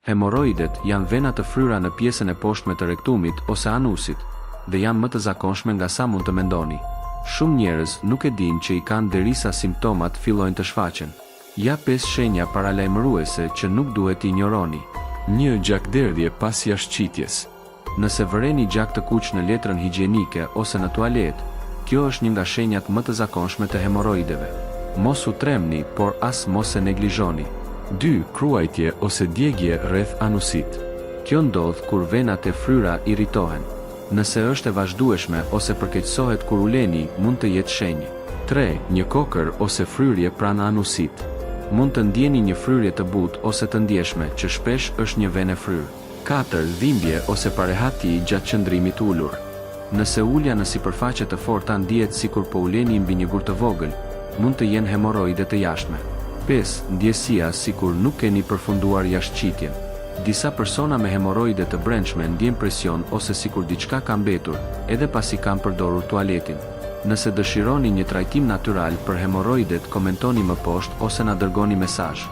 Hemoroidet janë vena të fryra në pjesën e poshtme të rektumit ose anusit, dhe janë më të zakonshme nga sa mund të mendoni. Shumë njerëz nuk e dinë që i kanë derisa simptomat fillojnë të shfaqen. Ja 5 shenja paralajmëruese që nuk duhet i injoroni. 1. Gjakderdhje pas jashtëqitjes. Nëse vëreni gjak të kuq në letrën higjienike ose në tualet, kjo është një nga shenjat më të zakonshme të hemoroideve. Mos u tremni, por as mos e neglizhoni. 2. Kruajtje ose djegje rreth anusit. Kjo ndodh kur venat e fryra irritohen. Nëse është e vazhdueshme ose përkeqësohet kur uleni, mund të jetë shenjë. 3. Një kokër ose fryrje pranë anusit. Mund të ndjeni një fryrje të butë ose të ndjeshme, që shpesh është një venë fryrë. 4. Dhimbje ose parehati gjatë qëndrimit ulur. Nëse ulja në sipërfaqe të forta ndihet sikur po uleni mbi një gur të vogël, mund të jenë hemoroide të jashtme. 5. Ndjesia sikur nuk keni përfunduar jashtëqitjen. Disa persona me hemoroide të brendshme ndjejnë presion ose sikur diçka ka mbetur, edhe pasi kanë përdorur tualetin. Nëse dëshironi një trajtim natyral për hemoroidet, komentoni më poshtë ose na dërgoni mesazh.